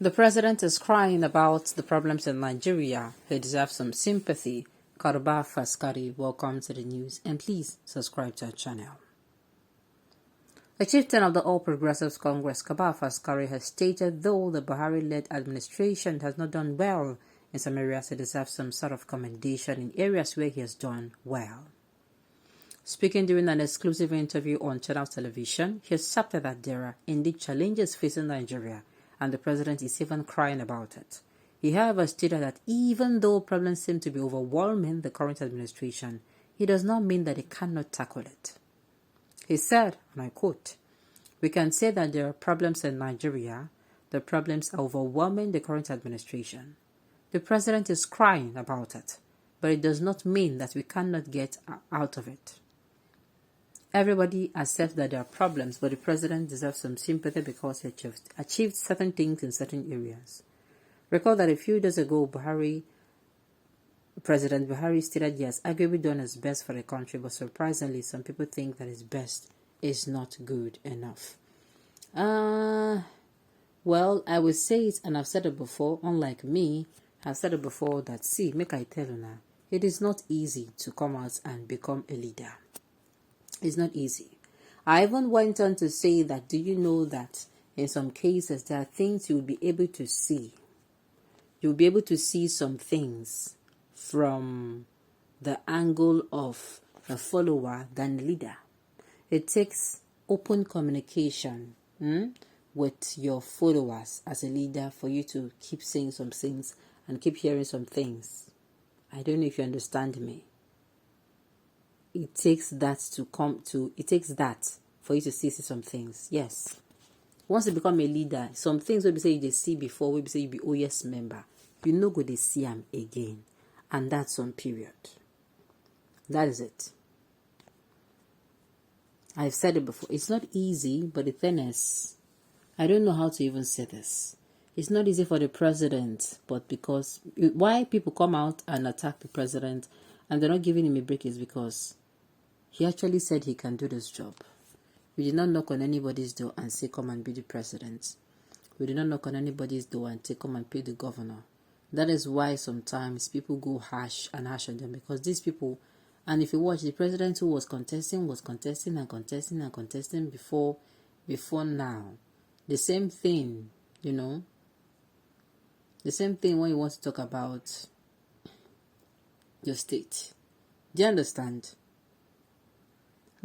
The president is crying about the problems in Nigeria. He deserves some sympathy. Garba Faskari, welcome to the news, and please subscribe to our channel. A chieftain of the All Progressives Congress, Garba Faskari, has stated though the Buhari-led administration has not done well in some areas, he deserves some sort of commendation in areas where he has done well. Speaking during an exclusive interview on Channel Television, he accepted that there are indeed challenges facing Nigeria, and the president is even crying about it. He, however, stated that even though problems seem to be overwhelming the current administration, it does not mean that they cannot tackle it. He said, and I quote, "We can say that there are problems in Nigeria. The problems are overwhelming the current administration. The president is crying about it, but it does not mean that we cannot get out of it. Everybody accepts that there are problems, but the president deserves some sympathy because he achieved certain things in certain areas. Recall that a few days ago, President Buhari stated he has arguably done his best for the country, but surprisingly, some people think that his best is not good enough." Well, I will say it, and I've said it before, unlike me, I've said it before that, see, make I tell you now, it is not easy to come out and become a leader. It's not easy. I even went on to say that, do you know that in some cases there are things you will be able to see. You'll be able to see some things from the angle of a follower than a leader. It takes open communication with your followers as a leader for you to keep saying some things and keep hearing some things. I don't know if you understand me. It takes that for you to see some things. Yes. Once you become a leader, some things will be say you see before, will be say you be OS member. You know go they see them again. And that's on period. That is it. I've said it before. It's not easy, but the thing is, I don't know how to even say this. It's not easy for the president, but because why people come out and attack the president and they're not giving him a break is because he actually said he can do this job. We did not knock on anybody's door and say, come and be the president. We did not knock on anybody's door and say, come and be the governor. That is why sometimes people go harsh on them, because these people, and if you watch, the president who was contesting before now. The same thing, the same thing when you want to talk about your state. Do you understand?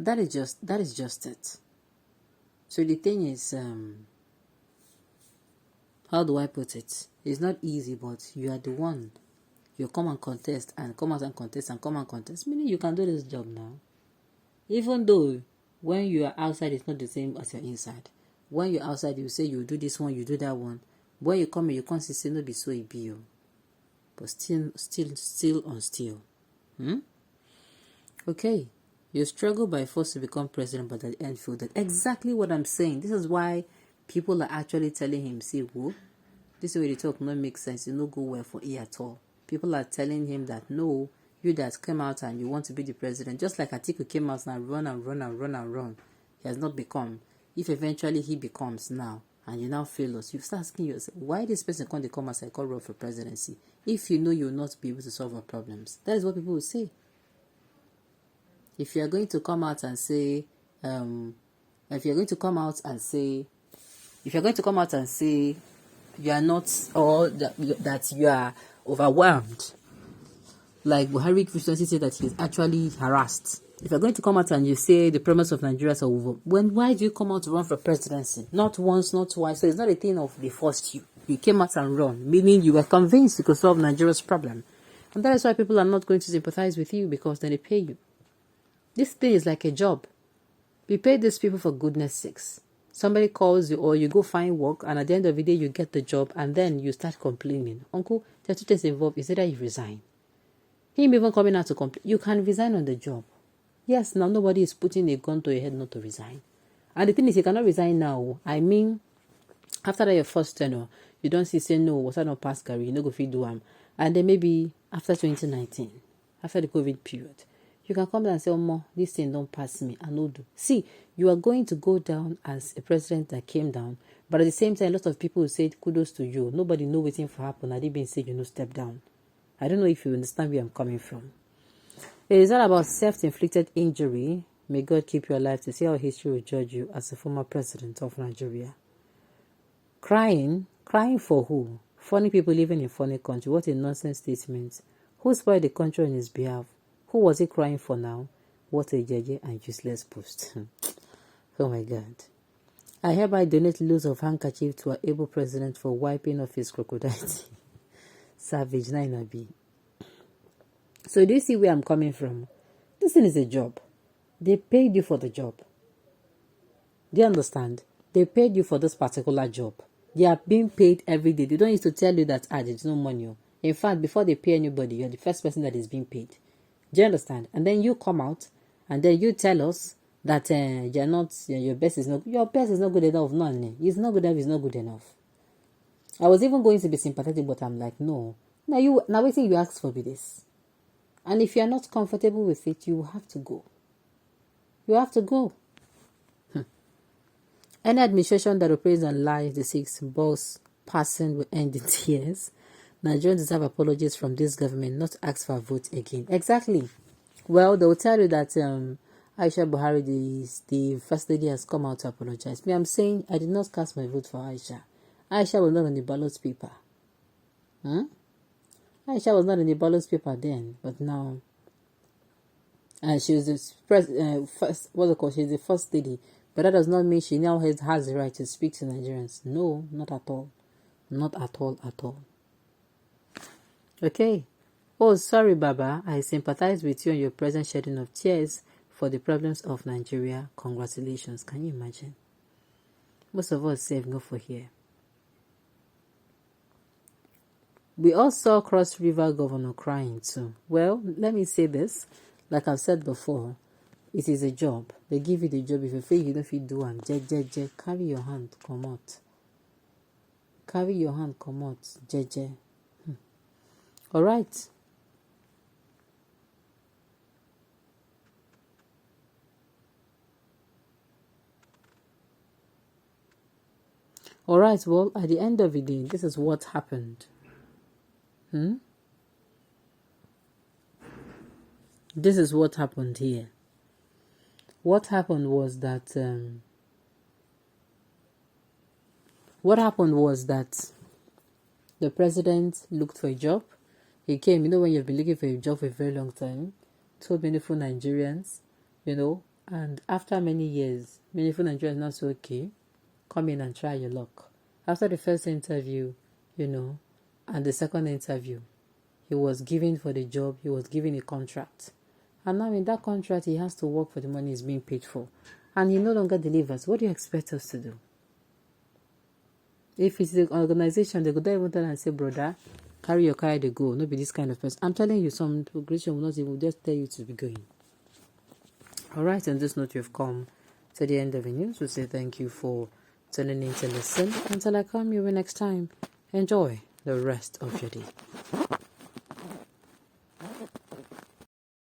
That is just it. So the thing is, how do I put it? It's not easy, but you are the one. You come and contest and come out and contest and come and contest. Meaning you can do this job now. Even though when you are outside, it's not the same as you're inside. When you're outside, you say you do this one, you do that one. When you come in, you can't say no be so it be you. But still on still. Okay. You struggle by force to become president, but at the end feel that exactly what I'm saying. This is why people are actually telling him, see, whoa, this way they talk not make sense. It no go well for you at all. People are telling him that no, you that came out and you want to be the president, just like Atiku came out and run. He has not become. If eventually he becomes now, and you now fail us, you start asking yourself, why this person can't come as I call run for presidency? If you know you will not be able to solve our problems. That is what people will say. If you are going to come out and say, you are not, or that you are overwhelmed, like Buhari recently said that he is actually harassed. If you're going to come out and you say the problems of Nigeria are over, why do you come out to run for presidency? Not once, not twice. So it's not a thing of they forced you. You came out and run, meaning you were convinced you could solve Nigeria's problem. And that is why people are not going to sympathize with you, because then they pay you. This thing is like a job. We pay these people for goodness sakes. Somebody calls you or you go find work, and at the end of the day you get the job, and then you start complaining. Uncle, there are two things involved. Is either you resign. Him even coming out to complain. You can resign on the job. Yes, now nobody is putting a gun to your head not to resign. And the thing is, you cannot resign now. I mean, after that your first tenure, you don't say no, was I not Faskari, you no go fit do am. And then maybe after 2019, after the COVID period, You can come down and say, "Oh, this thing don't pass me. I know do." See, you are going to go down as a president that came down, but at the same time, a lot of people will say, "Kudos to you." Nobody know waiting for happen. I didn't even say step down. I don't know if you understand where I'm coming from. It is all about self-inflicted injury. May God keep you alive to see how history will judge you as a former president of Nigeria. Crying for who? Funny people living in a funny country. What a nonsense statement. Who spoiled the country on his behalf? Who was he crying for now? What a jeje and useless post. Oh my God. I hereby donate loads of handkerchief to our able president for wiping off his crocodile teeth. Savage 9B. So do you see where I'm coming from? This thing is a job. They paid you for the job. Do you understand? They paid you for this particular job. They are being paid every day. They don't need to tell you that there's no money. In fact, before they pay anybody, you're the first person that is being paid. Do you understand? And then you come out and then you tell us that you're not, your best is not good enough. No, it's not good enough. It's not good enough. I was even going to be sympathetic, but I'm like, no. Now waiting, you ask for this. And if you're not comfortable with it, you have to go. You have to go. Any administration that operates on lies, deceives, boss, person will end in tears. Nigerians deserve apologies from this government, not ask for a vote again. Exactly. Well, they will tell you that Aisha Buhari, the first lady, has come out to apologize. Me, I'm saying I did not cast my vote for Aisha. Aisha was not on the ballot paper. Aisha was not on the ballot paper then, but now. And she was the she's the first lady. But that does not mean she now has the right to speak to Nigerians. No, not at all. Not at all. Okay. Oh, sorry, Baba. I sympathize with you on your present shedding of tears for the problems of Nigeria. Congratulations. Can you imagine? Most of us save go for here. We all saw Cross River Governor crying too. Well, let me say this. Like I've said before, it is a job. They give you the job. If you feel you don't feel do and carry your hand, come out. Carry your hand, come out. Jeje. All right. All right. Well, at the end of the day, this is what happened. This is what happened here. What happened was that the president looked for a job. He came, when you've been looking for a job for a very long time, told beautiful Nigerians, and after many years, beautiful Nigerians now say, okay, come in and try your luck. After the first interview, and the second interview, he was given for the job, he was given a contract. And now in that contract, he has to work for the money he's being paid for. And he no longer delivers. What do you expect us to do? If it's the organization, they go there even tell and say, brother, carry your car to go. Not be this kind of person. I'm telling you, some organization will not even just tell you to be going. All right, on this note, you've come to the end of the news. We'll say thank you for tuning in to listen. Until I come your way next time, enjoy the rest of your day.